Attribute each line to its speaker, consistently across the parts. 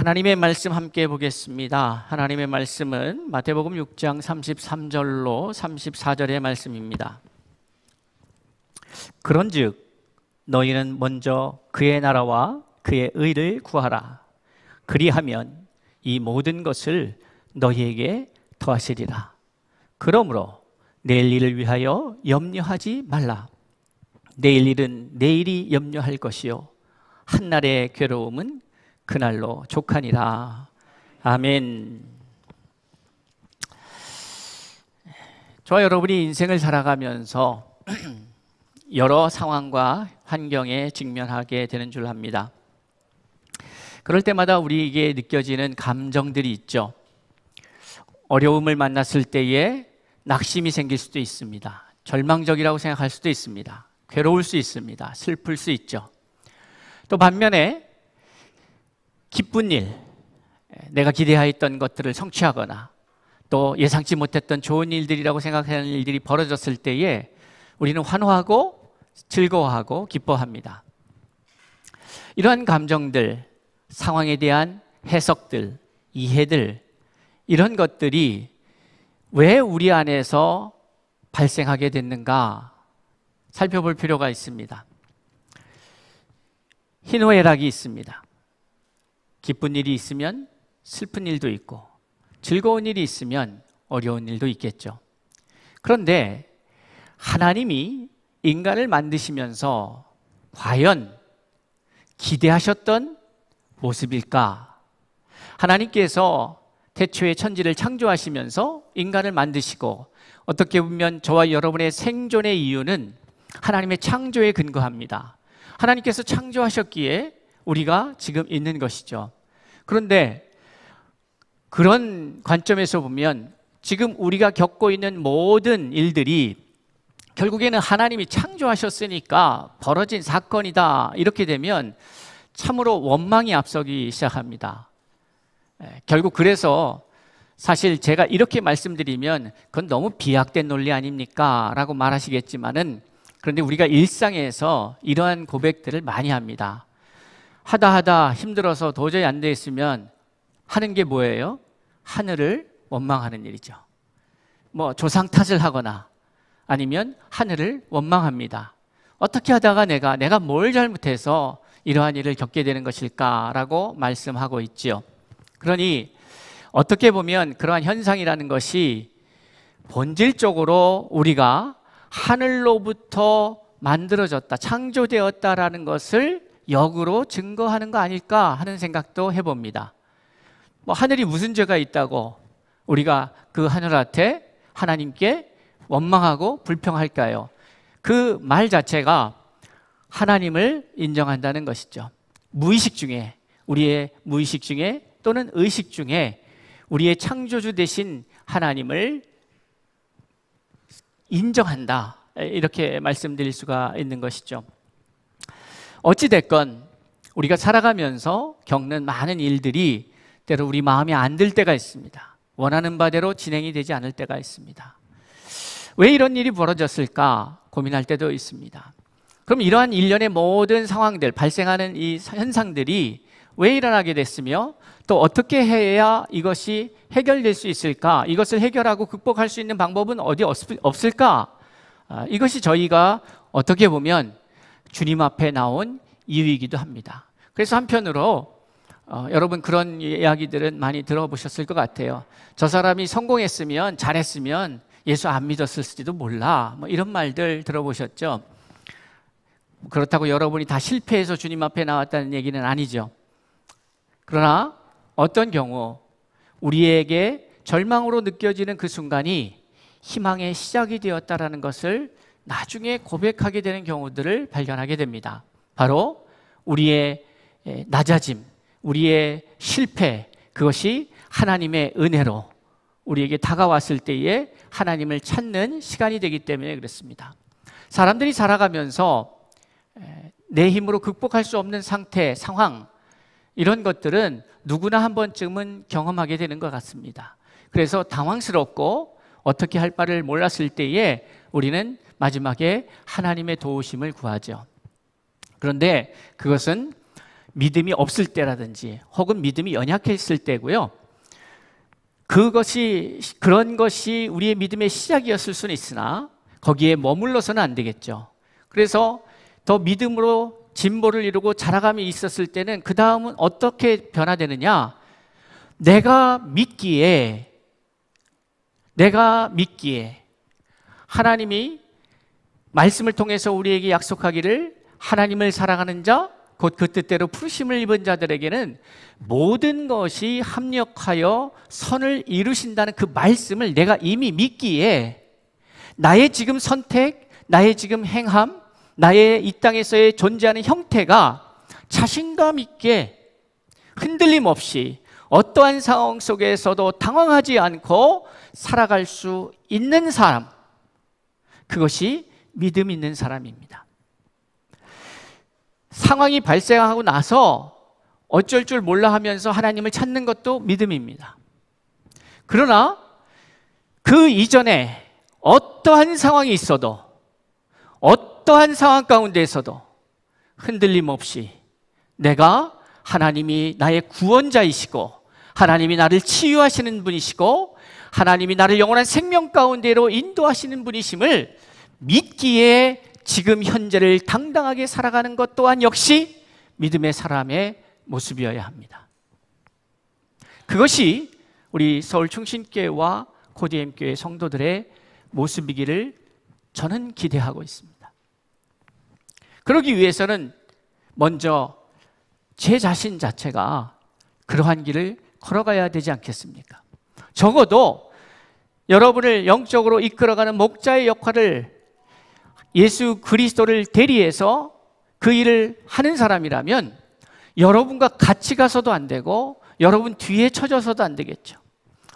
Speaker 1: 하나님의 말씀 함께 보겠습니다. 하나님의 말씀은 마태복음 6장 33절로 34절의 말씀입니다. 그런즉 너희는 먼저 그의 나라와 그의 의를 구하라. 그리하면 이 모든 것을 너희에게 더하시리라. 그러므로 내일 일을 위하여 염려하지 말라. 내일 일은 내일이 염려할 것이요 한날의 괴로움은 그날로 족하니라. 아멘. 저와 여러분이 인생을 살아가면서 여러 상황과 환경에 직면하게 되는 줄 압니다. 그럴 때마다 우리에게 느껴지는 감정들이 있죠. 어려움을 만났을 때에 낙심이 생길 수도 있습니다. 절망적이라고 생각할 수도 있습니다. 괴로울 수 있습니다. 슬플 수 있죠. 또 반면에 기쁜 일, 내가 기대하였던 것들을 성취하거나 또 예상치 못했던 좋은 일들이라고 생각하는 일들이 벌어졌을 때에 우리는 환호하고 즐거워하고 기뻐합니다. 이러한 감정들, 상황에 대한 해석들, 이해들, 이런 것들이 왜 우리 안에서 발생하게 됐는가 살펴볼 필요가 있습니다. 희노애락이 있습니다. 기쁜 일이 있으면 슬픈 일도 있고 즐거운 일이 있으면 어려운 일도 있겠죠. 그런데 하나님이 인간을 만드시면서 과연 기대하셨던 모습일까? 하나님께서 태초에 천지를 창조하시면서 인간을 만드시고 어떻게 보면 저와 여러분의 생존의 이유는 하나님의 창조에 근거합니다. 하나님께서 창조하셨기에 우리가 지금 있는 것이죠. 그런데 그런 관점에서 보면 지금 우리가 겪고 있는 모든 일들이 결국에는 하나님이 창조하셨으니까 벌어진 사건이다, 이렇게 되면 참으로 원망이 앞서기 시작합니다. 결국 그래서 사실 제가 이렇게 말씀드리면 그건 너무 비약된 논리 아닙니까? 라고 말하시겠지만은, 그런데 우리가 일상에서 이러한 고백들을 많이 합니다. 하다 힘들어서 도저히 안 되겠으면 하는 게 뭐예요? 하늘을 원망하는 일이죠. 뭐 조상 탓을 하거나 아니면 하늘을 원망합니다. 어떻게 하다가 내가 뭘 잘못해서 이러한 일을 겪게 되는 것일까라고 말씀하고 있지요. 그러니 어떻게 보면 그러한 현상이라는 것이 본질적으로 우리가 하늘로부터 만들어졌다, 창조되었다라는 것을 역으로 증거하는 거 아닐까 하는 생각도 해봅니다. 뭐 하늘이 무슨 죄가 있다고 우리가 그 하늘한테 하나님께 원망하고 불평할까요? 그 말 자체가 하나님을 인정한다는 것이죠. 무의식 중에, 우리의 무의식 중에 또는 의식 중에 우리의 창조주 되신 하나님을 인정한다, 이렇게 말씀드릴 수가 있는 것이죠. 어찌됐건 우리가 살아가면서 겪는 많은 일들이 때로 우리 마음에 안 들 때가 있습니다. 원하는 바대로 진행이 되지 않을 때가 있습니다. 왜 이런 일이 벌어졌을까 고민할 때도 있습니다. 그럼 이러한 일련의 모든 상황들, 발생하는 이 현상들이 왜 일어나게 됐으며 또 어떻게 해야 이것이 해결될 수 있을까? 이것을 해결하고 극복할 수 있는 방법은 어디 없을까? 이것이 저희가 어떻게 보면 주님 앞에 나온 이유이기도 합니다. 그래서 한편으로 여러분 그런 이야기들은 많이 들어보셨을 것 같아요. 저 사람이 성공했으면, 잘했으면 예수 안 믿었을지도 몰라, 뭐 이런 말들 들어보셨죠? 그렇다고 여러분이 다 실패해서 주님 앞에 나왔다는 얘기는 아니죠. 그러나 어떤 경우 우리에게 절망으로 느껴지는 그 순간이 희망의 시작이 되었다라는 것을 나중에 고백하게 되는 경우들을 발견하게 됩니다. 바로 우리의 낮아짐, 우리의 실패, 그것이 하나님의 은혜로 우리에게 다가왔을 때에 하나님을 찾는 시간이 되기 때문에 그렇습니다. 사람들이 살아가면서 내 힘으로 극복할 수 없는 상태, 상황, 이런 것들은 누구나 한 번쯤은 경험하게 되는 것 같습니다. 그래서 당황스럽고 어떻게 할 바를 몰랐을 때에 우리는 마지막에 하나님의 도우심을 구하죠. 그런데 그것은 믿음이 없을 때라든지 혹은 믿음이 연약했을 때고요. 그런 것이 우리의 믿음의 시작이었을 수는 있으나 거기에 머물러서는 안 되겠죠. 그래서 더 믿음으로 진보를 이루고 자라감이 있었을 때는 그 다음은 어떻게 변화되느냐? 내가 믿기에 하나님이 말씀을 통해서 우리에게 약속하기를 하나님을 사랑하는 자, 곧 그 뜻대로 부르심을 입은 자들에게는 모든 것이 합력하여 선을 이루신다는 그 말씀을 내가 이미 믿기에 나의 지금 선택, 나의 지금 행함, 나의 이 땅에서의 존재하는 형태가 자신감 있게 흔들림 없이 어떠한 상황 속에서도 당황하지 않고 살아갈 수 있는 사람, 그것이 믿음 있는 사람입니다. 상황이 발생하고 나서 어쩔 줄 몰라 하면서 하나님을 찾는 것도 믿음입니다. 그러나 그 이전에 어떠한 상황이 있어도, 어떠한 상황 가운데에서도 흔들림 없이 내가 하나님이 나의 구원자이시고 하나님이 나를 치유하시는 분이시고 하나님이 나를 영원한 생명 가운데로 인도하시는 분이심을 믿기에 지금 현재를 당당하게 살아가는 것 또한 역시 믿음의 사람의 모습이어야 합니다. 그것이 우리 서울 충신교회와 코디엠교회 성도들의 모습이기를 저는 기대하고 있습니다. 그러기 위해서는 먼저 제 자신 자체가 그러한 길을 걸어가야 되지 않겠습니까? 적어도 여러분을 영적으로 이끌어가는 목자의 역할을 예수 그리스도를 대리해서 그 일을 하는 사람이라면 여러분과 같이 가서도 안 되고 여러분 뒤에 쳐져서도 안 되겠죠.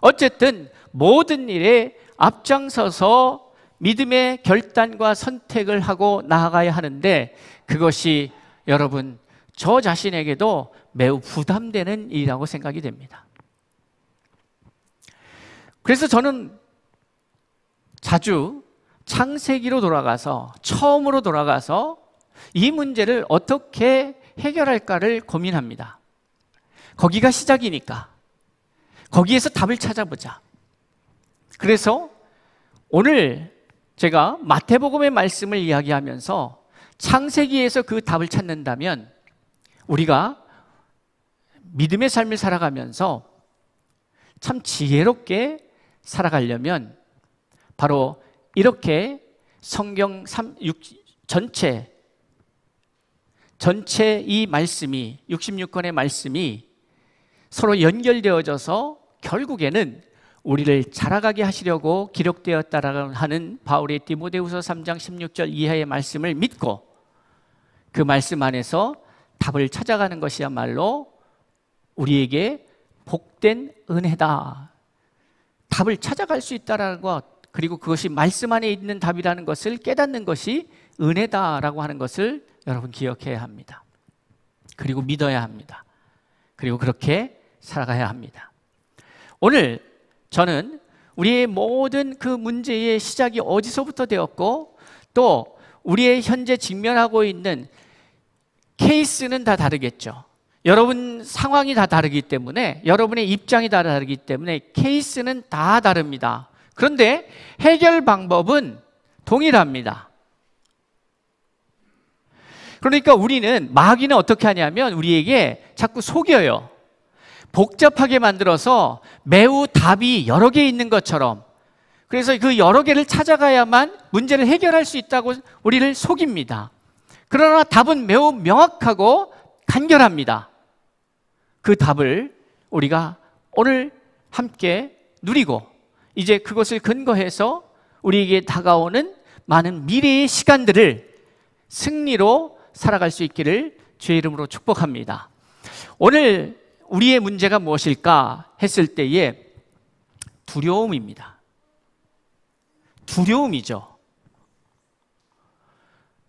Speaker 1: 어쨌든 모든 일에 앞장서서 믿음의 결단과 선택을 하고 나아가야 하는데 그것이 여러분 저 자신에게도 매우 부담되는 일이라고 생각이 됩니다. 그래서 저는 자주 창세기로 돌아가서 처음으로 돌아가서 이 문제를 어떻게 해결할까를 고민합니다. 거기가 시작이니까 거기에서 답을 찾아보자. 그래서 오늘 제가 마태복음의 말씀을 이야기하면서 창세기에서 그 답을 찾는다면 우리가 믿음의 삶을 살아가면서 참 지혜롭게 살아가려면 바로 이렇게 성경 전체 이 말씀이 66권의 말씀이 서로 연결되어져서 결국에는 우리를 자라가게 하시려고 기록되었다라고 하는 바울의 디모데후서 3장 16절 이하의 말씀을 믿고 그 말씀 안에서 답을 찾아가는 것이야말로 우리에게 복된 은혜다. 답을 찾아갈 수 있다라는 것, 그리고 그것이 말씀 안에 있는 답이라는 것을 깨닫는 것이 은혜다라고 하는 것을 여러분 기억해야 합니다. 그리고 믿어야 합니다. 그리고 그렇게 살아가야 합니다. 오늘 저는 우리의 모든 그 문제의 시작이 어디서부터 되었고 또 우리의 현재 직면하고 있는 케이스는 다 다르겠죠. 여러분 상황이 다 다르기 때문에 여러분의 입장이 다 다르기 때문에 케이스는 다 다릅니다. 그런데 해결 방법은 동일합니다. 그러니까 우리는 마귀는 어떻게 하냐면 우리에게 자꾸 속여요. 복잡하게 만들어서 매우 답이 여러 개 있는 것처럼, 그래서 그 여러 개를 찾아가야만 문제를 해결할 수 있다고 우리를 속입니다. 그러나 답은 매우 명확하고 간결합니다. 그 답을 우리가 오늘 함께 누리고 이제 그것을 근거해서 우리에게 다가오는 많은 미래의 시간들을 승리로 살아갈 수 있기를 주의 이름으로 축복합니다. 오늘 우리의 문제가 무엇일까 했을 때에 두려움입니다. 두려움이죠.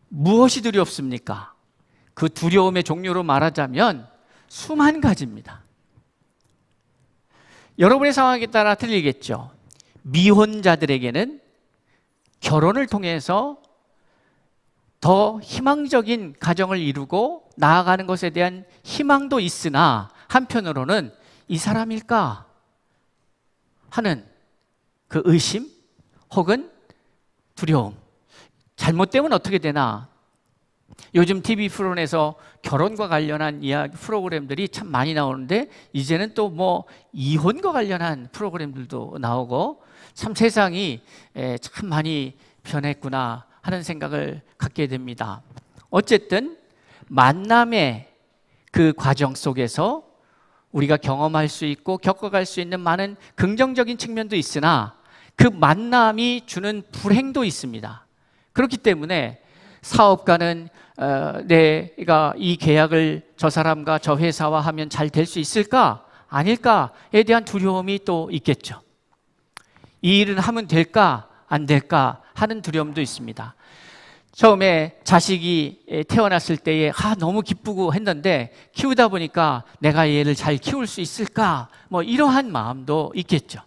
Speaker 1: 무엇이 두렵습니까? 그 두려움의 종류로 말하자면 수만 가지입니다. 여러분의 상황에 따라 틀리겠죠. 미혼자들에게는 결혼을 통해서 더 희망적인 가정을 이루고 나아가는 것에 대한 희망도 있으나 한편으로는 이 사람일까 하는 그 의심 혹은 두려움. 잘못되면 어떻게 되나? 요즘 TV 프로그램에서 결혼과 관련한 이야기 프로그램들이 참 많이 나오는데 이제는 또 뭐 이혼과 관련한 프로그램들도 나오고 참 세상이 참 많이 변했구나 하는 생각을 갖게 됩니다. 어쨌든 만남의 그 과정 속에서 우리가 경험할 수 있고 겪어갈 수 있는 많은 긍정적인 측면도 있으나 그 만남이 주는 불행도 있습니다. 그렇기 때문에 사업가는 내가 이 계약을 저 사람과 저 회사와 하면 잘 될 수 있을까? 아닐까에 대한 두려움이 또 있겠죠. 이 일은 하면 될까? 안 될까? 하는 두려움도 있습니다. 처음에 자식이 태어났을 때에 너무 기쁘고 했는데 키우다 보니까 내가 얘를 잘 키울 수 있을까? 뭐 이러한 마음도 있겠죠.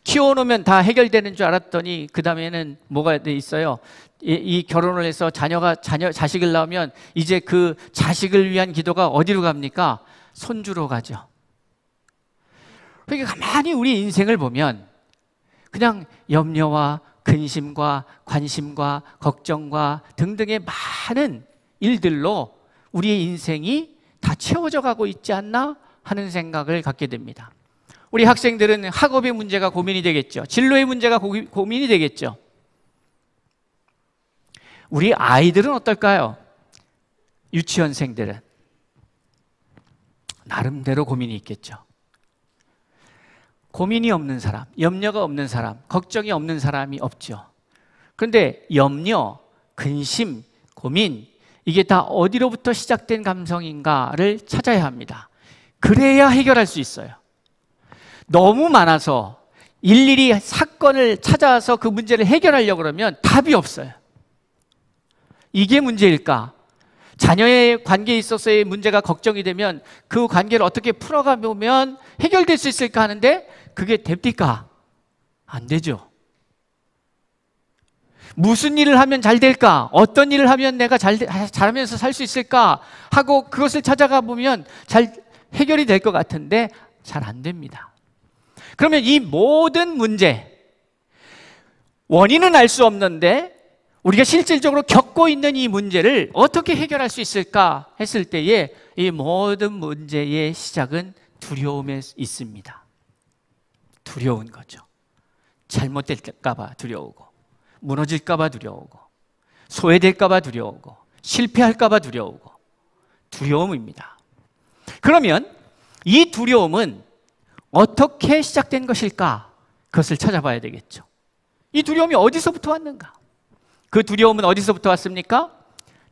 Speaker 1: 키워놓으면 다 해결되는 줄 알았더니 그 다음에는 뭐가 있어요? 이 결혼을 해서 자식을 낳으면 이제 그 자식을 위한 기도가 어디로 갑니까? 손주로 가죠. 그러니까 가만히 우리 인생을 보면 그냥 염려와 근심과 관심과 걱정과 등등의 많은 일들로 우리의 인생이 다 채워져 가고 있지 않나 하는 생각을 갖게 됩니다. 우리 학생들은 학업의 문제가 고민이 되겠죠. 진로의 문제가 고민이 되겠죠. 우리 아이들은 어떨까요? 유치원생들은 나름대로 고민이 있겠죠. 고민이 없는 사람, 염려가 없는 사람, 걱정이 없는 사람이 없죠. 그런데 염려, 근심, 고민 이게 다 어디로부터 시작된 감성인가를 찾아야 합니다. 그래야 해결할 수 있어요. 너무 많아서 일일이 사건을 찾아서 그 문제를 해결하려고 그러면 답이 없어요. 이게 문제일까? 자녀의 관계에 있어서의 문제가 걱정이 되면 그 관계를 어떻게 풀어가보면 해결될 수 있을까 하는데 그게 됩니까? 안 되죠. 무슨 일을 하면 잘 될까? 어떤 일을 하면 내가 잘하면서 살 수 있을까? 하고 그것을 찾아가 보면 잘 해결이 될 것 같은데 잘 안 됩니다. 그러면 이 모든 문제, 원인은 알 수 없는데 우리가 실질적으로 겪고 있는 이 문제를 어떻게 해결할 수 있을까 했을 때에 이 모든 문제의 시작은 두려움에 있습니다. 두려운 거죠. 잘못될까 봐 두려우고, 무너질까 봐 두려우고, 소외될까 봐 두려우고, 실패할까 봐 두려우고, 두려움입니다. 그러면 이 두려움은 어떻게 시작된 것일까? 그것을 찾아봐야 되겠죠. 이 두려움이 어디서부터 왔는가? 그 두려움은 어디서부터 왔습니까?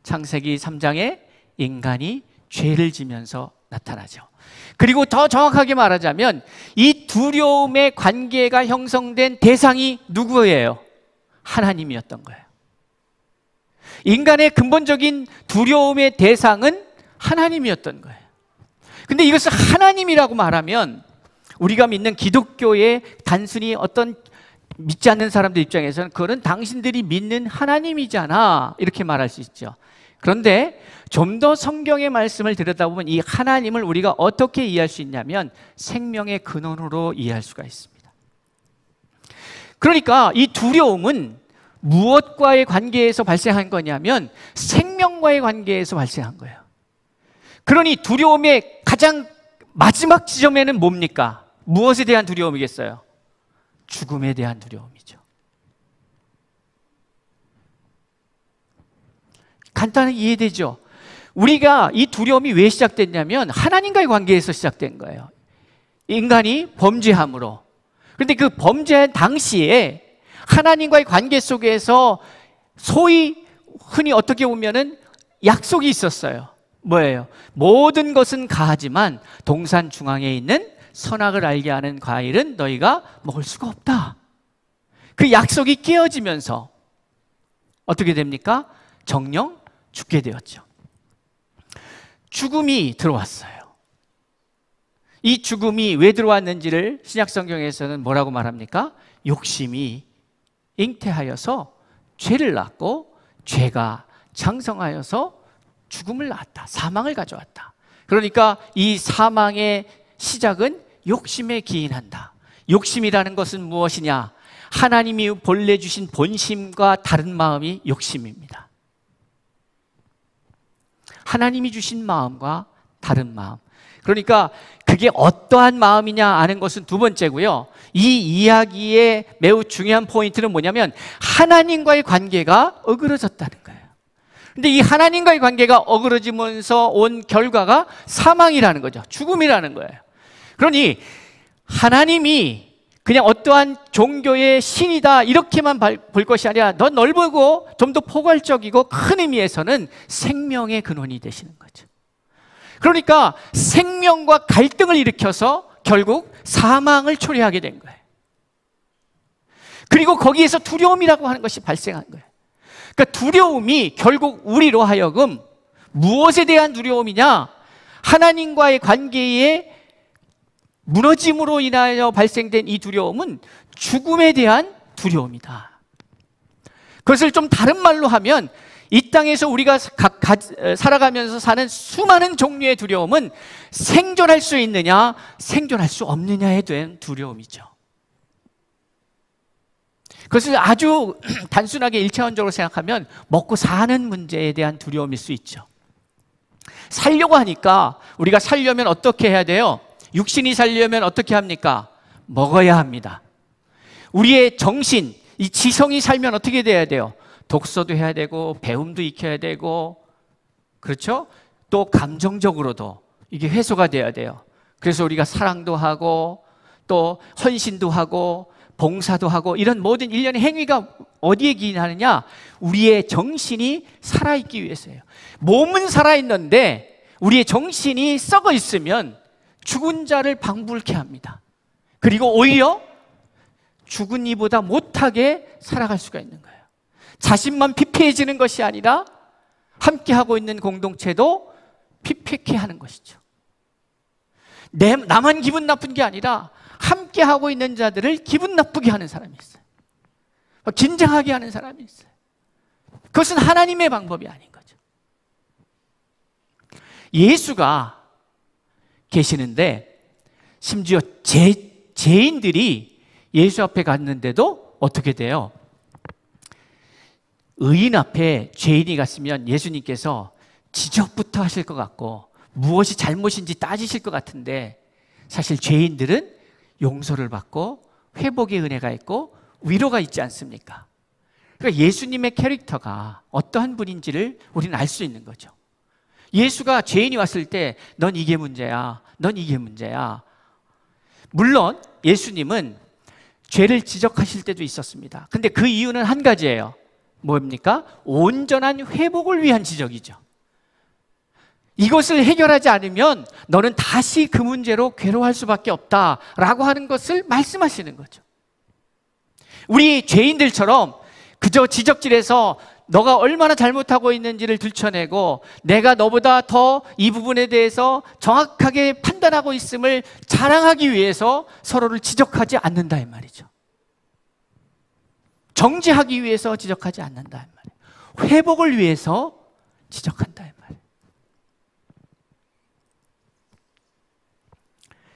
Speaker 1: 창세기 3장에 인간이 죄를 지면서 나타나죠. 그리고 더 정확하게 말하자면 이 두려움의 관계가 형성된 대상이 누구예요? 하나님이었던 거예요. 인간의 근본적인 두려움의 대상은 하나님이었던 거예요. 근데 이것을 하나님이라고 말하면 우리가 믿는 기독교의 단순히 어떤 믿지 않는 사람들 입장에서는 그거는 당신들이 믿는 하나님이잖아 이렇게 말할 수 있죠. 그런데 좀 더 성경의 말씀을 들여다보면 이 하나님을 우리가 어떻게 이해할 수 있냐면 생명의 근원으로 이해할 수가 있습니다. 그러니까 이 두려움은 무엇과의 관계에서 발생한 거냐면 생명과의 관계에서 발생한 거예요. 그러니 두려움의 가장 마지막 지점에는 뭡니까? 무엇에 대한 두려움이겠어요? 죽음에 대한 두려움이죠. 간단하게 이해되죠? 우리가 이 두려움이 왜 시작됐냐면 하나님과의 관계에서 시작된 거예요. 인간이 범죄함으로. 그런데 그 범죄한 당시에 하나님과의 관계 속에서 소위 흔히 어떻게 보면은 약속이 있었어요. 뭐예요? 모든 것은 가하지만 동산 중앙에 있는 선악을 알게 하는 과일은 너희가 먹을 수가 없다. 그 약속이 깨어지면서 어떻게 됩니까? 정령 죽게 되었죠. 죽음이 들어왔어요. 이 죽음이 왜 들어왔는지를 신약성경에서는 뭐라고 말합니까? 욕심이 잉태하여서 죄를 낳고 죄가 장성하여서 죽음을 낳았다. 사망을 가져왔다. 그러니까 이 사망의 시작은 욕심에 기인한다. 욕심이라는 것은 무엇이냐? 하나님이 본래 주신 본심과 다른 마음이 욕심입니다. 하나님이 주신 마음과 다른 마음. 그러니까 그게 어떠한 마음이냐 아는 것은 두 번째고요. 이 이야기의 매우 중요한 포인트는 뭐냐면 하나님과의 관계가 어그러졌다는 거예요. 근데 이 하나님과의 관계가 어그러지면서 온 결과가 사망이라는 거죠. 죽음이라는 거예요. 그러니 하나님이 그냥 어떠한 종교의 신이다 이렇게만 볼 것이 아니라 더 넓고 좀 더 포괄적이고 큰 의미에서는 생명의 근원이 되시는 거죠. 그러니까 생명과 갈등을 일으켜서 결국 사망을 초래하게 된 거예요. 그리고 거기에서 두려움이라고 하는 것이 발생한 거예요. 그러니까 두려움이 결국 우리로 하여금 무엇에 대한 두려움이냐? 하나님과의 관계에 무너짐으로 인하여 발생된 이 두려움은 죽음에 대한 두려움이다. 그것을 좀 다른 말로 하면 이 땅에서 우리가 살아가면서 사는 수많은 종류의 두려움은 생존할 수 있느냐, 생존할 수 없느냐에 대한 두려움이죠. 그것을 아주 단순하게 일차원적으로 생각하면 먹고 사는 문제에 대한 두려움일 수 있죠. 살려고 하니까 우리가 살려면 어떻게 해야 돼요? 육신이 살려면 어떻게 합니까? 먹어야 합니다. 우리의 정신, 이 지성이 살면 어떻게 돼야 돼요? 독서도 해야 되고 배움도 익혀야 되고, 그렇죠? 또 감정적으로도 이게 해소가 돼야 돼요. 그래서 우리가 사랑도 하고 또 헌신도 하고 봉사도 하고 이런 모든 일련의 행위가 어디에 기인하느냐? 우리의 정신이 살아있기 위해서예요. 몸은 살아있는데 우리의 정신이 썩어 있으면 죽은 자를 방불케 합니다. 그리고 오히려 죽은 이보다 못하게 살아갈 수가 있는 거예요. 자신만 피폐해지는 것이 아니라 함께하고 있는 공동체도 피폐케 하는 것이죠. 나만 기분 나쁜 게 아니라 함께하고 있는 자들을 기분 나쁘게 하는 사람이 있어요. 긴장하게 하는 사람이 있어요. 그것은 하나님의 방법이 아닌 거죠. 예수가 계시는데 심지어 죄인들이 예수 앞에 갔는데도 어떻게 돼요? 의인 앞에 죄인이 갔으면 예수님께서 지적부터 하실 것 같고 무엇이 잘못인지 따지실 것 같은데 사실 죄인들은 용서를 받고 회복의 은혜가 있고 위로가 있지 않습니까? 그러니까 예수님의 캐릭터가 어떠한 분인지를 우리는 알 수 있는 거죠. 예수가 죄인이 왔을 때 넌 이게 문제야, 넌 이게 문제야. 물론 예수님은 죄를 지적하실 때도 있었습니다. 근데 그 이유는 한 가지예요. 뭡니까? 온전한 회복을 위한 지적이죠. 이것을 해결하지 않으면 너는 다시 그 문제로 괴로워할 수밖에 없다라고 하는 것을 말씀하시는 거죠. 우리 죄인들처럼 그저 지적질해서 너가 얼마나 잘못하고 있는지를 들춰내고 내가 너보다 더 이 부분에 대해서 정확하게 판단하고 있음을 자랑하기 위해서 서로를 지적하지 않는다 이 말이죠. 정죄하기 위해서 지적하지 않는다 이 말이에요. 회복을 위해서 지적한다 이 말이에요.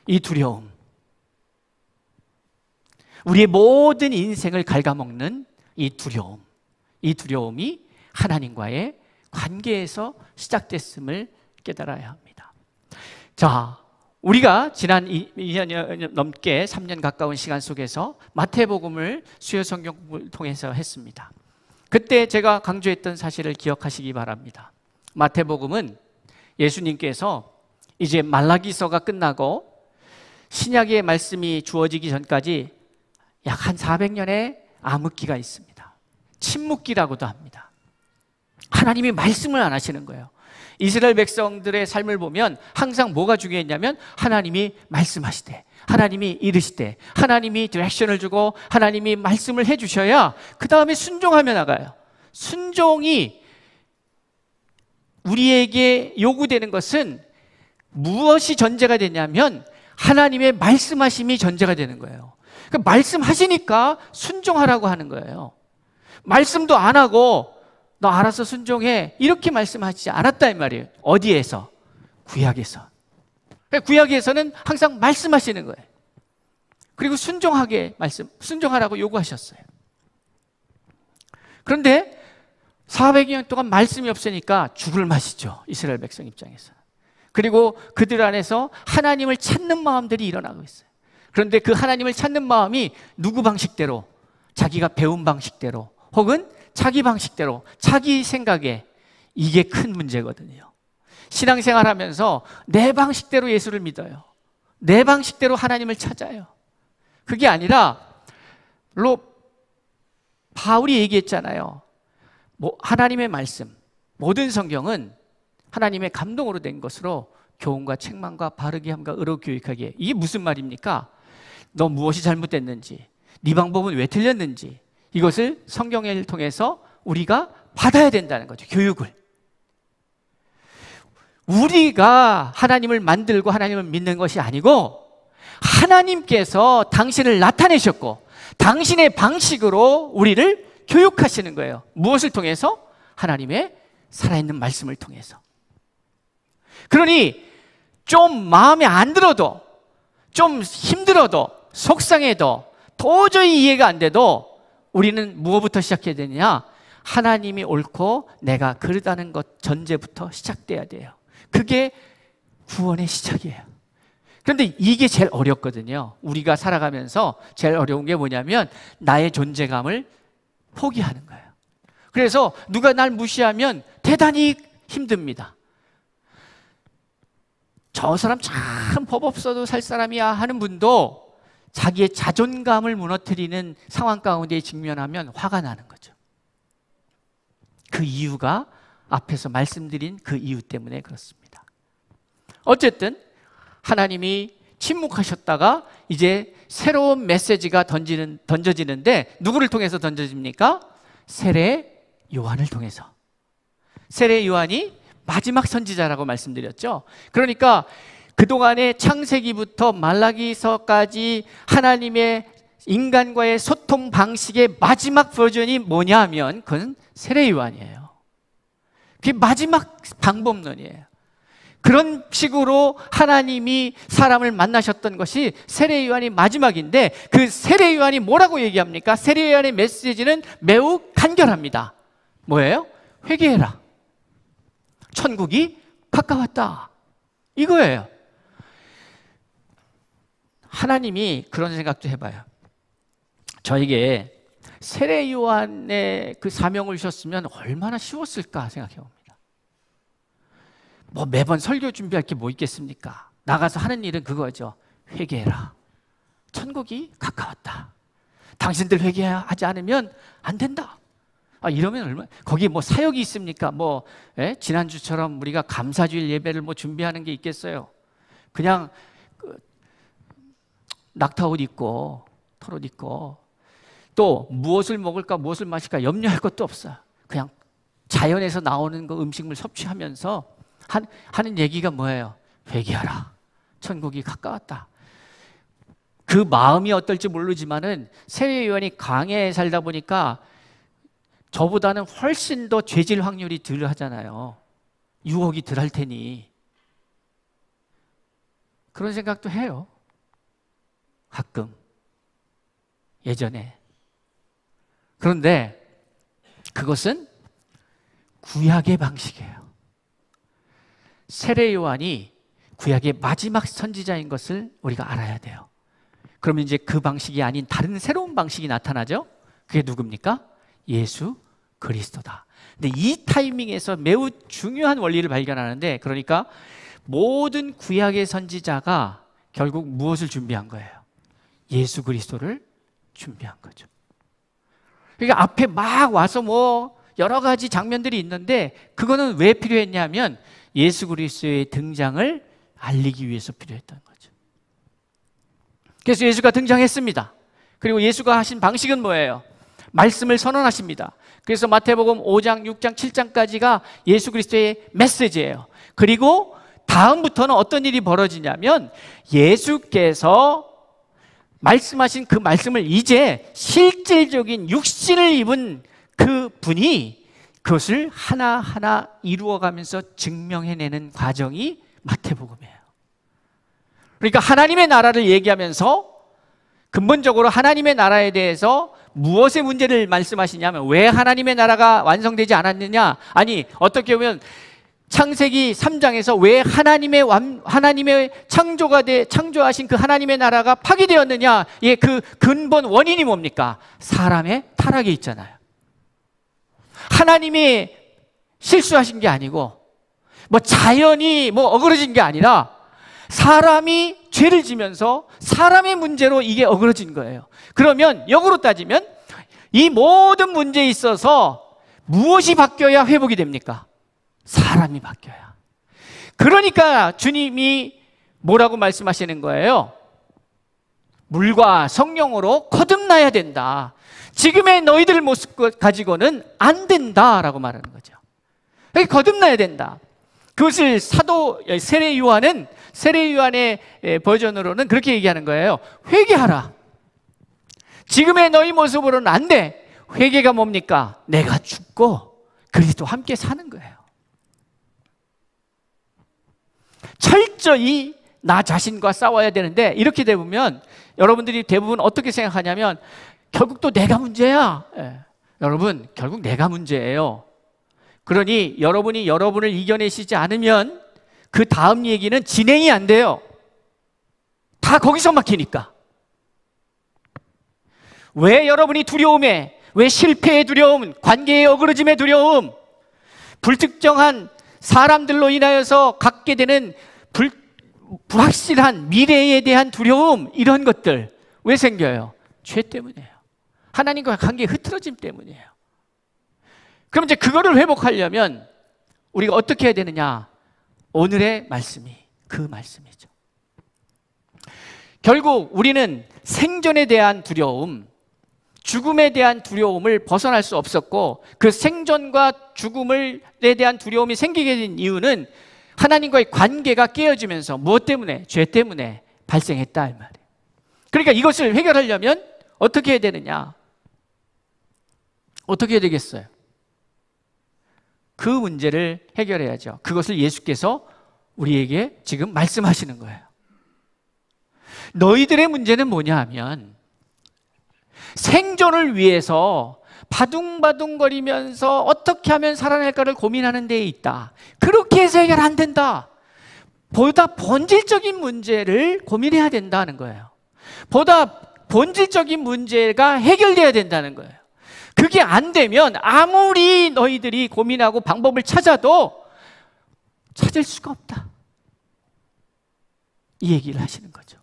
Speaker 1: 이 두려움, 우리의 모든 인생을 갉아먹는 이 두려움이 하나님과의 관계에서 시작됐음을 깨달아야 합니다. 자, 우리가 지난 2년 넘게 3년 가까운 시간 속에서 마태복음을 수요 성경을 통해서 했습니다. 그때 제가 강조했던 사실을 기억하시기 바랍니다. 마태복음은 예수님께서 이제 말라기서가 끝나고 신약의 말씀이 주어지기 전까지 약 한 400년의 암흑기가 있습니다. 침묵기라고도 합니다. 하나님이 말씀을 안 하시는 거예요. 이스라엘 백성들의 삶을 보면 항상 뭐가 중요했냐면 하나님이 말씀하시되, 하나님이 이르시되, 하나님이 디렉션을 주고 하나님이 말씀을 해주셔야 그 다음에 순종하며 나가요. 순종이 우리에게 요구되는 것은 무엇이 전제가 되냐면 하나님의 말씀하심이 전제가 되는 거예요. 말씀하시니까 순종하라고 하는 거예요. 말씀도 안 하고 너 알아서 순종해. 이렇게 말씀하지 않았다 이 말이에요. 어디에서? 구약에서. 구약에서는 항상 말씀하시는 거예요. 그리고 순종하라고 요구하셨어요. 그런데 400년 동안 말씀이 없으니까 죽을 맛이죠. 이스라엘 백성 입장에서. 그리고 그들 안에서 하나님을 찾는 마음들이 일어나고 있어요. 그런데 그 하나님을 찾는 마음이 누구 방식대로, 자기가 배운 방식대로, 혹은 자기 방식대로, 자기 생각에, 이게 큰 문제거든요. 신앙생활 하면서 내 방식대로 예수를 믿어요. 내 방식대로 하나님을 찾아요. 그게 아니라 바울이 얘기했잖아요. 하나님의 말씀, 모든 성경은 하나님의 감동으로 된 것으로 교훈과 책망과 바르게 함과 의로 교육하게. 이게 무슨 말입니까? 너 무엇이 잘못됐는지, 네 방법은 왜 틀렸는지, 이것을 성경을 통해서 우리가 받아야 된다는 거죠. 교육을. 우리가 하나님을 만들고 하나님을 믿는 것이 아니고 하나님께서 당신을 나타내셨고 당신의 방식으로 우리를 교육하시는 거예요. 무엇을 통해서? 하나님의 살아있는 말씀을 통해서. 그러니 좀 마음에 안 들어도, 좀 힘들어도, 속상해도, 도저히 이해가 안 돼도 우리는 무엇부터 시작해야 되느냐? 하나님이 옳고 내가 그르다는 것 전제부터 시작돼야 돼요. 그게 구원의 시작이에요. 그런데 이게 제일 어렵거든요. 우리가 살아가면서 제일 어려운 게 뭐냐면 나의 존재감을 포기하는 거예요. 그래서 누가 날 무시하면 대단히 힘듭니다. 저 사람 참 법 없어도 살 사람이야 하는 분도 자기의 자존감을 무너뜨리는 상황 가운데 직면하면 화가 나는 거죠. 그 이유가 앞에서 말씀드린 그 이유 때문에 그렇습니다. 어쨌든 하나님이 침묵하셨다가 이제 새로운 메시지가 던져지는데 누구를 통해서 던져집니까? 세례 요한을 통해서. 세례 요한이 마지막 선지자라고 말씀드렸죠. 그러니까 그동안의 창세기부터 말라기서까지 하나님의 인간과의 소통 방식의 마지막 버전이 뭐냐 하면 그건 세례 요한이에요. 그게 마지막 방법론이에요. 그런 식으로 하나님이 사람을 만나셨던 것이 세례 요한이 마지막인데 그 세례 요한이 뭐라고 얘기합니까? 세례 요한의 메시지는 매우 간결합니다. 뭐예요? 회개해라. 천국이 가까웠다. 이거예요. 하나님이 그런 생각도 해봐요. 저에게 세례 요한의 그 사명을 주셨으면 얼마나 쉬웠을까 생각해 봅니다. 뭐 매번 설교 준비할 게 뭐 있겠습니까? 나가서 하는 일은 그거죠. 회개해라. 천국이 가까웠다. 당신들 회개하지 않으면 안 된다. 이러면 얼마나, 거기 뭐 사역이 있습니까? 지난주처럼 우리가 감사주일 예배를 뭐 준비하는 게 있겠어요? 그냥 낙타옷 입고, 털옷 입고, 또 무엇을 먹을까, 무엇을 마실까 염려할 것도 없어. 그냥 자연에서 나오는 그 음식물 섭취하면서 하는 얘기가 뭐예요? 회개하라. 천국이 가까웠다. 그 마음이 어떨지 모르지만은 세례 요한이 광야에 살다 보니까 저보다는 훨씬 더 죄질 확률이 덜 하잖아요. 유혹이 덜 할 테니. 그런 생각도 해요. 가끔. 예전에. 그런데 그것은 구약의 방식이에요. 세례 요한이 구약의 마지막 선지자인 것을 우리가 알아야 돼요. 그러면 이제 그 방식이 아닌 다른 새로운 방식이 나타나죠? 그게 누굽니까? 예수 그리스도다. 근데 이 타이밍에서 매우 중요한 원리를 발견하는데, 그러니까 모든 구약의 선지자가 결국 무엇을 준비한 거예요? 예수 그리스도를 준비한 거죠. 그러니까 앞에 막 와서 뭐 여러 가지 장면들이 있는데 그거는 왜 필요했냐면 예수 그리스도의 등장을 알리기 위해서 필요했던 거죠. 그래서 예수가 등장했습니다. 그리고 예수가 하신 방식은 뭐예요? 말씀을 선언하십니다. 그래서 마태복음 5장, 6장, 7장까지가 예수 그리스도의 메시지예요. 그리고 다음부터는 어떤 일이 벌어지냐면 예수께서 말씀하신 그 말씀을 이제 실질적인 육신을 입은 그 분이 그것을 하나하나 이루어가면서 증명해내는 과정이 마태복음이에요. 그러니까 하나님의 나라를 얘기하면서 근본적으로 하나님의 나라에 대해서 무엇의 문제를 말씀하시냐면 왜 하나님의 나라가 완성되지 않았느냐? 아니, 어떻게 보면 창세기 3장에서 왜 하나님의 창조하신 그 하나님의 나라가 파괴되었느냐? 예, 그 근본 원인이 뭡니까? 사람의 타락에 있잖아요. 하나님이 실수하신 게 아니고 뭐 자연이 뭐 어그러진 게 아니라 사람이 죄를 지면서 사람의 문제로 이게 어그러진 거예요. 그러면 역으로 따지면 이 모든 문제에 있어서 무엇이 바뀌어야 회복이 됩니까? 사람이 바뀌어야. 그러니까 주님이 뭐라고 말씀하시는 거예요? 물과 성령으로 거듭나야 된다. 지금의 너희들 모습 가지고는 안 된다라고 말하는 거죠. 거듭나야 된다. 그것을 세례 요한의 버전으로는 그렇게 얘기하는 거예요. 회개하라. 지금의 너희 모습으로는 안 돼. 회개가 뭡니까? 내가 죽고 그리스도와 함께 사는 거예요. 철저히 나 자신과 싸워야 되는데 이렇게 되면 여러분들이 대부분 어떻게 생각하냐면 결국 또 내가 문제야. 여러분, 결국 내가 문제예요. 그러니 여러분이 여러분을 이겨내시지 않으면 그 다음 얘기는 진행이 안 돼요. 다 거기서 막히니까. 왜 여러분이 두려움에, 왜 실패의 두려움, 관계의 어그러짐의 두려움, 불특정한 사람들로 인하여서 갖게 되는 불확실한 미래에 대한 두려움, 이런 것들 왜 생겨요? 죄 때문이에요. 하나님과 관계 흐트러짐 때문이에요. 그럼 이제 그거를 회복하려면 우리가 어떻게 해야 되느냐? 오늘의 말씀이 그 말씀이죠. 결국 우리는 생존에 대한 두려움, 죽음에 대한 두려움을 벗어날 수 없었고 그 생존과 죽음에 대한 두려움이 생기게 된 이유는 하나님과의 관계가 깨어지면서 무엇 때문에? 죄 때문에 발생했다 이 말이에요. 그러니까 이것을 해결하려면 어떻게 해야 되느냐? 어떻게 해야 되겠어요? 그 문제를 해결해야죠. 그것을 예수께서 우리에게 지금 말씀하시는 거예요. 너희들의 문제는 뭐냐 하면 생존을 위해서 바둥바둥거리면서 어떻게 하면 살아날까를 고민하는 데에 있다. 그렇게 해서 해결 안 된다. 보다 본질적인 문제를 고민해야 된다는 거예요. 보다 본질적인 문제가 해결돼야 된다는 거예요. 그게 안 되면 아무리 너희들이 고민하고 방법을 찾아도 찾을 수가 없다. 이 얘기를 하시는 거죠.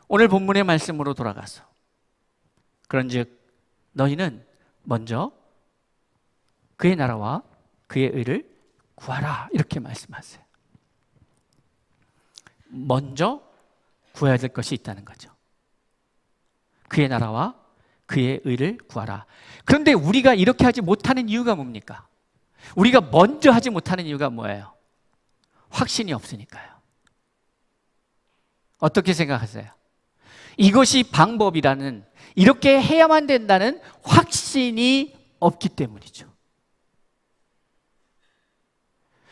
Speaker 1: 오늘 본문의 말씀으로 돌아가서 그런즉 너희는 먼저 그의 나라와 그의 의를 구하라 이렇게 말씀하세요. 먼저 구해야 될 것이 있다는 거죠. 그의 나라와 그의 의를 구하라. 그런데 우리가 이렇게 하지 못하는 이유가 뭡니까? 우리가 먼저 하지 못하는 이유가 뭐예요? 확신이 없으니까요. 어떻게 생각하세요? 이것이 방법이라는, 이렇게 해야만 된다는 확신이 없기 때문이죠.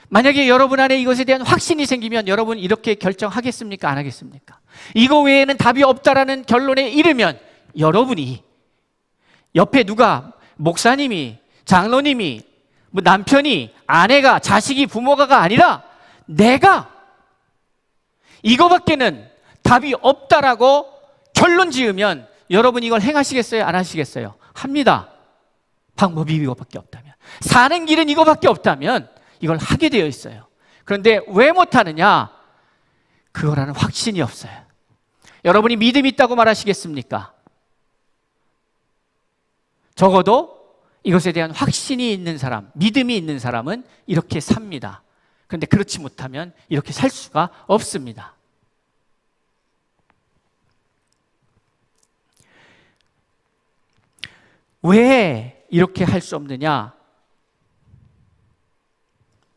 Speaker 1: 만약에 여러분 안에 이것에 대한 확신이 생기면 여러분 이렇게 결정하겠습니까? 안 하겠습니까? 이거 외에는 답이 없다라는 결론에 이르면 여러분이 옆에 누가, 목사님이, 장로님이, 뭐 남편이, 아내가, 자식이, 부모가가 아니라 내가 이거밖에는 답이 없다라고 결론 지으면 여러분 이걸 행하시겠어요? 안 하시겠어요? 합니다. 방법이 이거밖에 없다면, 사는 길은 이거밖에 없다면 이걸 하게 되어 있어요. 그런데 왜 못하느냐? 그거라는 확신이 없어요. 여러분이 믿음이 있다고 말하시겠습니까? 적어도 이것에 대한 확신이 있는 사람, 믿음이 있는 사람은 이렇게 삽니다. 그런데 그렇지 못하면 이렇게 살 수가 없습니다. 왜 이렇게 할 수 없느냐?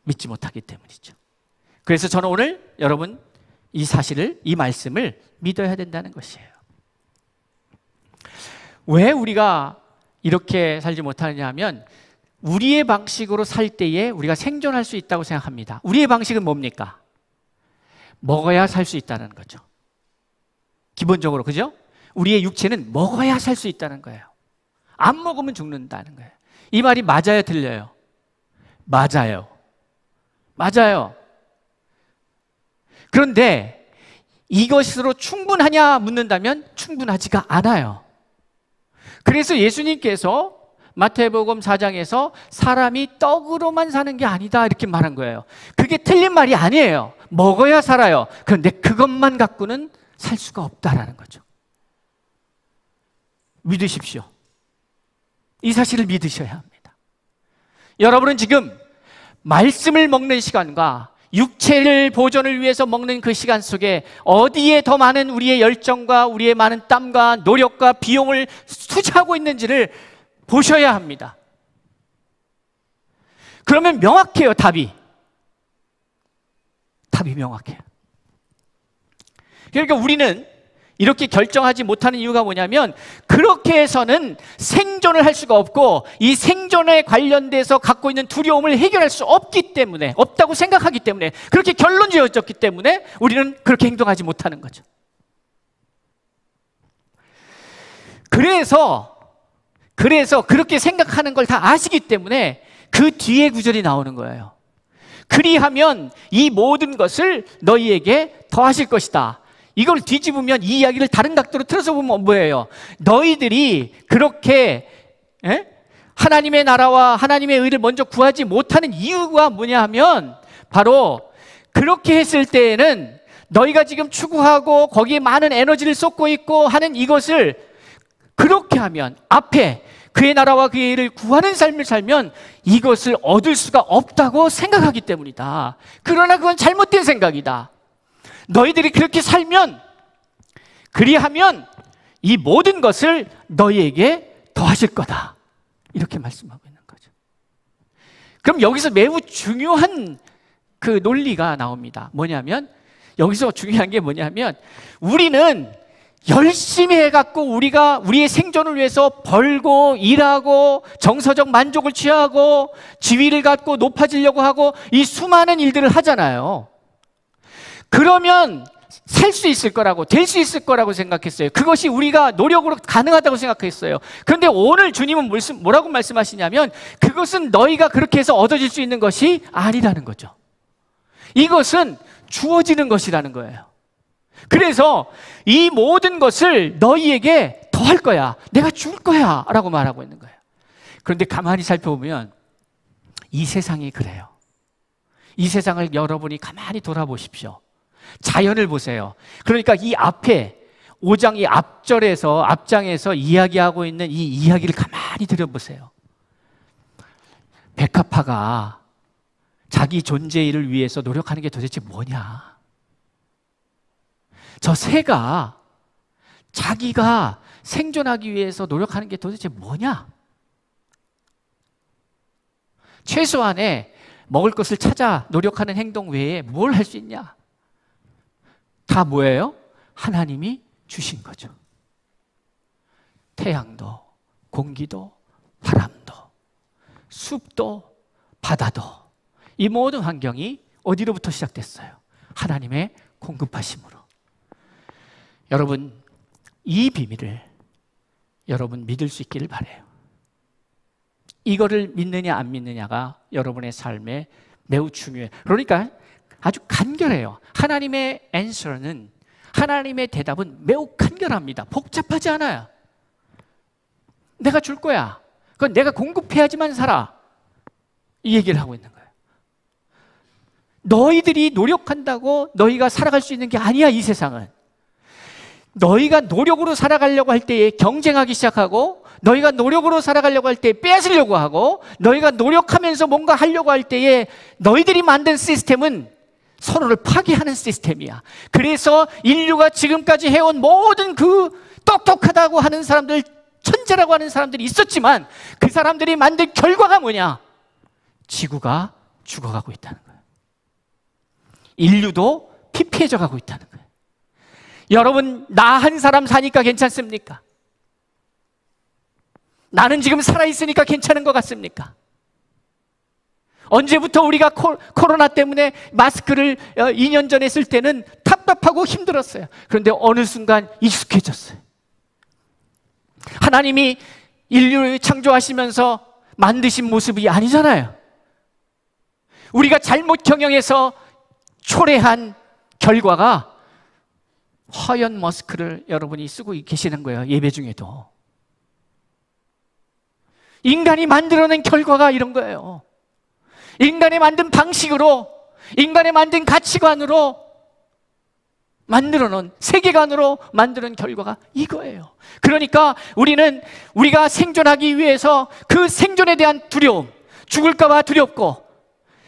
Speaker 1: 믿지 못하기 때문이죠. 그래서 저는 오늘 여러분 이 사실을, 이 말씀을 믿어야 된다는 것이에요. 왜 우리가 이렇게 살지 못하느냐 하면 우리의 방식으로 살 때에 우리가 생존할 수 있다고 생각합니다. 우리의 방식은 뭡니까? 먹어야 살 수 있다는 거죠. 기본적으로, 그죠? 우리의 육체는 먹어야 살 수 있다는 거예요. 안 먹으면 죽는다는 거예요. 이 말이 맞아요, 틀려요? 맞아요. 맞아요. 그런데 이것으로 충분하냐 묻는다면 충분하지가 않아요. 그래서 예수님께서 마태복음 4장에서 사람이 떡으로만 사는 게 아니다 이렇게 말한 거예요. 그게 틀린 말이 아니에요. 먹어야 살아요. 그런데 그것만 갖고는 살 수가 없다라는 거죠. 믿으십시오. 이 사실을 믿으셔야 합니다. 여러분은 지금 말씀을 먹는 시간과 육체를 보존을 위해서 먹는 그 시간 속에 어디에 더 많은 우리의 열정과 우리의 많은 땀과 노력과 비용을 투자하고 있는지를 보셔야 합니다. 그러면 명확해요, 답이. 답이 명확해요. 그러니까 우리는 이렇게 결정하지 못하는 이유가 뭐냐면 그렇게 해서는 생존을 할 수가 없고 이 생존에 관련돼서 갖고 있는 두려움을 해결할 수 없기 때문에, 없다고 생각하기 때문에, 그렇게 결론 지어졌기 때문에 우리는 그렇게 행동하지 못하는 거죠. 그래서 그렇게 생각하는 걸 다 아시기 때문에 그 뒤에 구절이 나오는 거예요. 그리하면 이 모든 것을 너희에게 더하실 것이다. 이걸 뒤집으면 이 이야기를 다른 각도로 틀어서 보면 뭐예요? 너희들이 그렇게 하나님의 나라와 하나님의 의를 먼저 구하지 못하는 이유가 뭐냐 하면 바로 그렇게 했을 때에는 너희가 지금 추구하고 거기에 많은 에너지를 쏟고 있고 하는 이것을 그렇게 하면 앞에 그의 나라와 그의 의를 구하는 삶을 살면 이것을 얻을 수가 없다고 생각하기 때문이다. 그러나 그건 잘못된 생각이다. 너희들이 그렇게 살면, 그리하면 이 모든 것을 너희에게 더하실 거다. 이렇게 말씀하고 있는 거죠. 그럼 여기서 매우 중요한 그 논리가 나옵니다. 뭐냐면, 여기서 중요한 게 뭐냐면, 우리는 열심히 해갖고 우리가 우리의 생존을 위해서 벌고 일하고 정서적 만족을 취하고 지위를 갖고 높아지려고 하고 이 수많은 일들을 하잖아요. 그러면 살 수 있을 거라고, 될 수 있을 거라고 생각했어요. 그것이 우리가 노력으로 가능하다고 생각했어요. 그런데 오늘 주님은 뭐라고 말씀하시냐면 그것은 너희가 그렇게 해서 얻어질 수 있는 것이 아니라는 거죠. 이것은 주어지는 것이라는 거예요. 그래서 이 모든 것을 너희에게 더할 거야, 내가 줄 거야 라고 말하고 있는 거예요. 그런데 가만히 살펴보면 이 세상이 그래요. 이 세상을 여러분이 가만히 돌아보십시오. 자연을 보세요. 그러니까 이 앞에 5장 이 앞장에서 이야기하고 있는 이 이야기를 가만히 들여보세요. 백합화가 자기 존재를 위해서 노력하는 게 도대체 뭐냐? 저 새가 자기가 생존하기 위해서 노력하는 게 도대체 뭐냐? 최소한의 먹을 것을 찾아 노력하는 행동 외에 뭘 할 수 있냐? 다 뭐예요? 하나님이 주신 거죠. 태양도, 공기도, 바람도, 숲도, 바다도, 이 모든 환경이 어디로부터 시작됐어요? 하나님의 공급하심으로. 여러분, 이 비밀을 여러분 믿을 수 있기를 바라요. 이거를 믿느냐 안 믿느냐가 여러분의 삶에 매우 중요해요. 그러니까 아주 간결해요. 하나님의 answer는, 하나님의 대답은 매우 간결합니다. 복잡하지 않아요. 내가 줄 거야. 그건 내가 공급해야지만 살아. 이 얘기를 하고 있는 거예요. 너희들이 노력한다고 너희가 살아갈 수 있는 게 아니야, 이 세상은. 너희가 노력으로 살아가려고 할 때에 경쟁하기 시작하고, 너희가 노력으로 살아가려고 할 때에 빼앗으려고 하고, 너희가 노력하면서 뭔가 하려고 할 때에 너희들이 만든 시스템은 서로를 파괴하는 시스템이야. 그래서 인류가 지금까지 해온 모든 그 똑똑하다고 하는 사람들, 천재라고 하는 사람들이 있었지만 그 사람들이 만든 결과가 뭐냐? 지구가 죽어가고 있다는 거예요. 인류도 피폐해져 가고 있다는 거예요. 여러분, 나 한 사람 사니까 괜찮습니까? 나는 지금 살아있으니까 괜찮은 것 같습니까? 언제부터 우리가 코로나 때문에 마스크를 2년 전에 쓸 때는 답답하고 힘들었어요. 그런데 어느 순간 익숙해졌어요. 하나님이 인류를 창조하시면서 만드신 모습이 아니잖아요. 우리가 잘못 경영해서 초래한 결과가 허연 머스크를 여러분이 쓰고 계시는 거예요. 예배 중에도. 인간이 만들어낸 결과가 이런 거예요. 인간이 만든 방식으로, 인간이 만든 가치관으로 만들어 놓은, 세계관으로 만드는 결과가 이거예요. 그러니까 우리가 생존하기 위해서 그 생존에 대한 두려움, 죽을까 봐 두렵고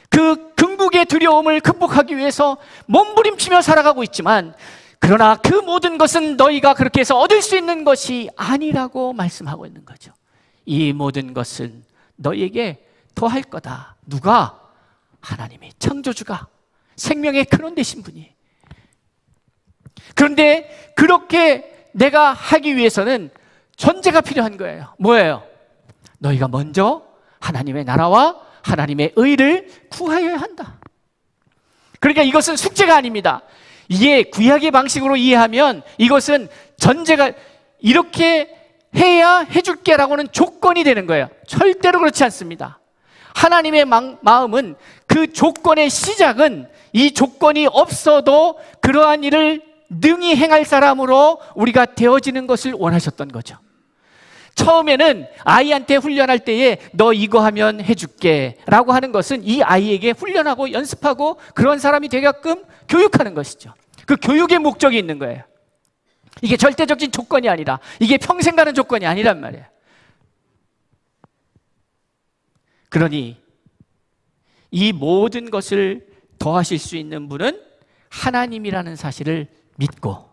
Speaker 1: 그 궁극의 두려움을 극복하기 위해서 몸부림치며 살아가고 있지만, 그러나 그 모든 것은 너희가 그렇게 해서 얻을 수 있는 것이 아니라고 말씀하고 있는 거죠. 이 모든 것은 너희에게 더할 거다. 누가? 하나님이, 창조주가, 생명의 근원 되신 분이. 그런데 그렇게 내가 하기 위해서는 전제가 필요한 거예요. 뭐예요? 너희가 먼저 하나님의 나라와 하나님의 의를 구하여야 한다. 그러니까 이것은 숙제가 아닙니다. 이게 구약의 방식으로 이해하면 이것은 전제가, 이렇게 해야 해줄게라고는 조건이 되는 거예요. 절대로 그렇지 않습니다. 하나님의 마음은, 그 조건의 시작은 이 조건이 없어도 그러한 일을 능히 행할 사람으로 우리가 되어지는 것을 원하셨던 거죠. 처음에는 아이한테 훈련할 때에 너 이거 하면 해줄게 라고 하는 것은 이 아이에게 훈련하고 연습하고 그런 사람이 되게끔 교육하는 것이죠. 그 교육의 목적이 있는 거예요. 이게 절대적인 조건이 아니라, 이게 평생 가는 조건이 아니란 말이에요. 그러니 이 모든 것을 더하실 수 있는 분은 하나님이라는 사실을 믿고,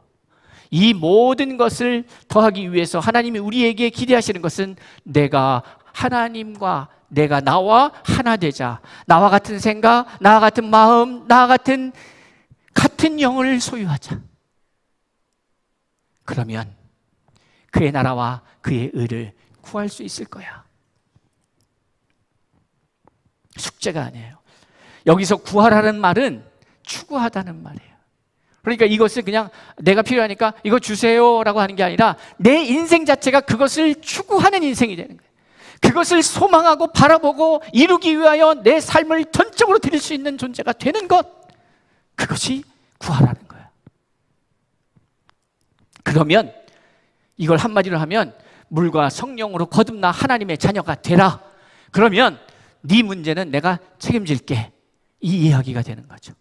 Speaker 1: 이 모든 것을 더하기 위해서 하나님이 우리에게 기대하시는 것은 내가 하나님과 내가 나와 하나 되자. 나와 같은 생각, 나와 같은 마음, 나와 같은 영을 소유하자. 그러면 그의 나라와 그의 의를 구할 수 있을 거야. 숙제가 아니에요. 여기서 구하라는 말은 추구하다는 말이에요. 그러니까 이것을 그냥 내가 필요하니까 이거 주세요라고 하는 게 아니라 내 인생 자체가 그것을 추구하는 인생이 되는 거예요. 그것을 소망하고 바라보고 이루기 위하여 내 삶을 전적으로 드릴 수 있는 존재가 되는 것, 그것이 구하라는 거예요. 그러면 이걸 한마디로 하면 물과 성령으로 거듭나 하나님의 자녀가 되라. 그러면 네 문제는 내가 책임질게, 이 이야기가 되는 거죠.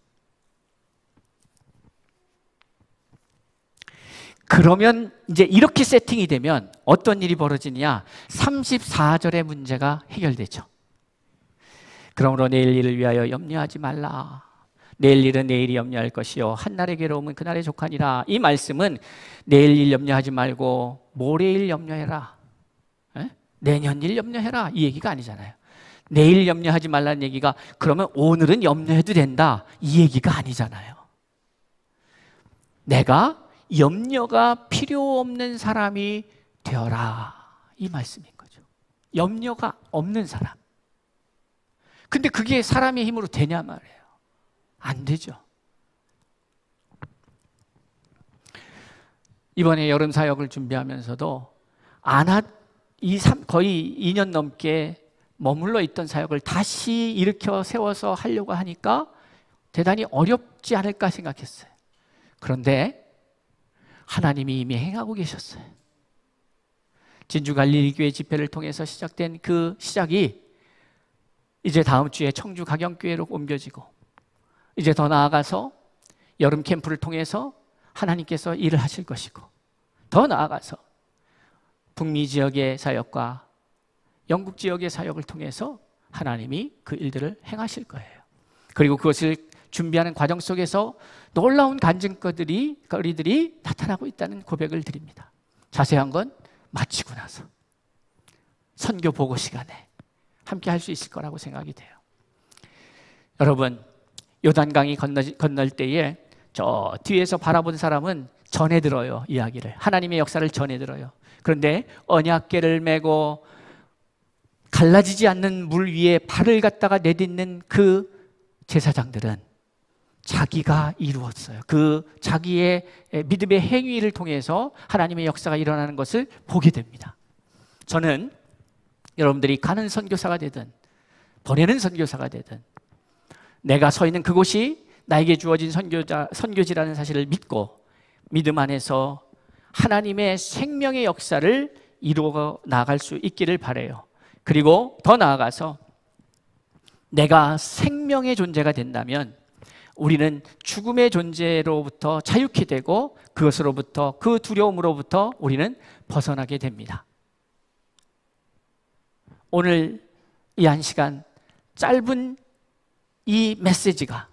Speaker 1: 그러면 이제 이렇게 세팅이 되면 어떤 일이 벌어지냐? 34절의 문제가 해결되죠. 그러므로 내일 일을 위하여 염려하지 말라. 내일 일은 내일이 염려할 것이요 한날의 괴로움은 그날의 족하니라. 이 말씀은 내일 일 염려하지 말고 모레일 염려해라, 내년 일 염려해라, 이 얘기가 아니잖아요. 내일 염려하지 말라는 얘기가 그러면 오늘은 염려해도 된다, 이 얘기가 아니잖아요. 내가 염려가 필요 없는 사람이 되어라, 이 말씀인 거죠. 염려가 없는 사람. 근데 그게 사람의 힘으로 되냐 말이에요. 안 되죠. 이번에 여름 사역을 준비하면서도 거의 2년 넘게 머물러 있던 사역을 다시 일으켜 세워서 하려고 하니까 대단히 어렵지 않을까 생각했어요. 그런데 하나님이 이미 행하고 계셨어요. 진주 갈릴리교회 집회를 통해서 시작된 그 시작이 이제 다음 주에 청주 가경교회로 옮겨지고, 이제 더 나아가서 여름 캠프를 통해서 하나님께서 일을 하실 것이고, 더 나아가서 북미 지역의 사역과 영국 지역의 사역을 통해서 하나님이 그 일들을 행하실 거예요. 그리고 그것을 준비하는 과정 속에서 놀라운 간증거리들이 나타나고 있다는 고백을 드립니다. 자세한 건 마치고 나서 선교 보고 시간에 함께 할 수 있을 거라고 생각이 돼요. 여러분, 요단강이 건널 때에 저 뒤에서 바라본 사람은 전해 들어요. 이야기를, 하나님의 역사를 전해 들어요. 그런데 언약궤를 메고 갈라지지 않는 물 위에 발을 갖다가 내딛는 그 제사장들은 자기가 이루었어요. 그 자기의 믿음의 행위를 통해서 하나님의 역사가 일어나는 것을 보게 됩니다. 저는 여러분들이 가는 선교사가 되든 보내는 선교사가 되든 내가 서 있는 그곳이 나에게 주어진 선교지라는 사실을 믿고 믿음 안에서 하나님의 생명의 역사를 이루어 나갈 수 있기를 바라요. 그리고 더 나아가서 내가 생명의 존재가 된다면 우리는 죽음의 존재로부터 자유케 되고 그것으로부터, 그 두려움으로부터 우리는 벗어나게 됩니다. 오늘 이 한 시간 짧은 이 메시지가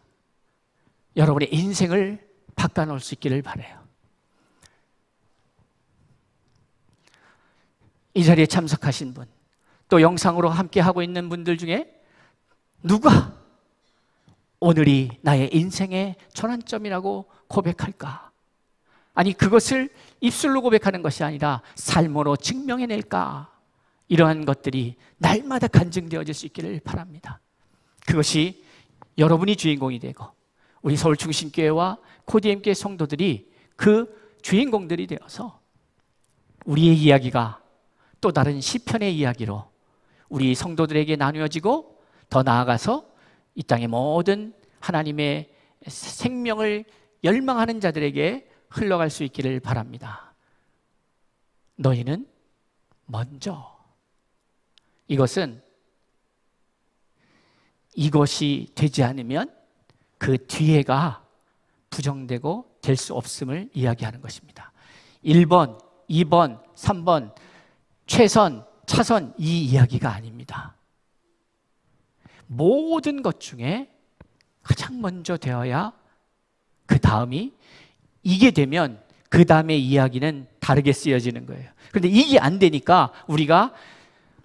Speaker 1: 여러분의 인생을 바꿔놓을 수 있기를 바라요. 이 자리에 참석하신 분, 또 영상으로 함께 하고 있는 분들 중에 누가 오늘이 나의 인생의 전환점이라고 고백할까? 아니, 그것을 입술로 고백하는 것이 아니라 삶으로 증명해낼까? 이러한 것들이 날마다 간증되어질 수 있기를 바랍니다. 그것이 여러분이 주인공이 되고 우리 서울중심교회와 코디엠교회 성도들이 그 주인공들이 되어서 우리의 이야기가 또 다른 시편의 이야기로 우리 성도들에게 나누어지고 더 나아가서 이 땅의 모든 하나님의 생명을 열망하는 자들에게 흘러갈 수 있기를 바랍니다. 너희는 먼저, 이것이 되지 않으면 그 뒤에가 부정되고 될 수 없음을 이야기하는 것입니다. 1번, 2번, 3번, 최선, 차선, 이 이야기가 아닙니다. 모든 것 중에 가장 먼저 되어야 그 다음이, 이게 되면 그 다음의 이야기는 다르게 쓰여지는 거예요. 그런데 이게 안 되니까 우리가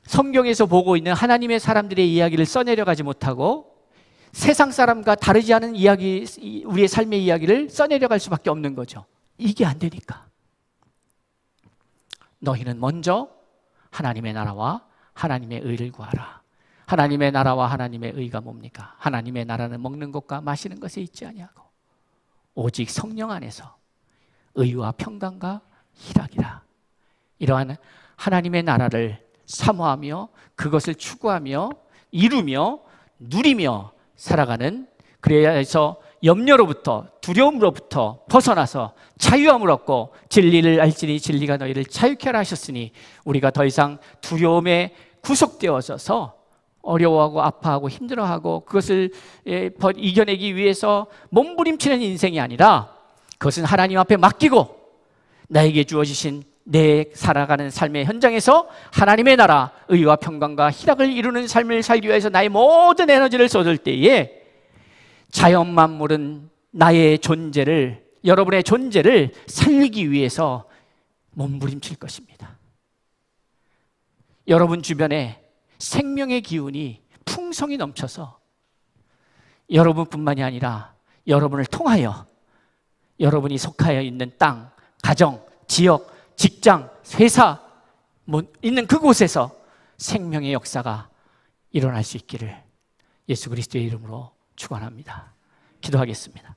Speaker 1: 성경에서 보고 있는 하나님의 사람들의 이야기를 써내려가지 못하고 세상 사람과 다르지 않은 이야기, 우리의 삶의 이야기를 써내려갈 수밖에 없는 거죠. 이게 안 되니까. 너희는 먼저 하나님의 나라와 하나님의 의를 구하라. 하나님의 나라와 하나님의 의가 뭡니까? 하나님의 나라는 먹는 것과 마시는 것에 있지 아니하고 오직 성령 안에서 의와 평강과 희락이라. 이러한 하나님의 나라를 사모하며 그것을 추구하며 이루며 누리며 살아가는, 그래서 염려로부터 두려움으로부터 벗어나서 자유함을 얻고 진리를 알지니 진리가 너희를 자유케 하라 하셨으니 우리가 더 이상 두려움에 구속되어져서 어려워하고 아파하고 힘들어하고 그것을 이겨내기 위해서 몸부림치는 인생이 아니라 그것은 하나님 앞에 맡기고 나에게 주어지신 내 살아가는 삶의 현장에서 하나님의 나라, 의와 평강과 희락을 이루는 삶을 살기 위해서 나의 모든 에너지를 쏟을 때에 자연 만물은 나의 존재를, 여러분의 존재를 살리기 위해서 몸부림칠 것입니다. 여러분 주변에 생명의 기운이 풍성히 넘쳐서 여러분뿐만이 아니라 여러분을 통하여 여러분이 속하여 있는 땅, 가정, 지역, 직장, 회사 있는 그곳에서 생명의 역사가 일어날 수 있기를 예수 그리스도의 이름으로 축원합니다. 기도하겠습니다.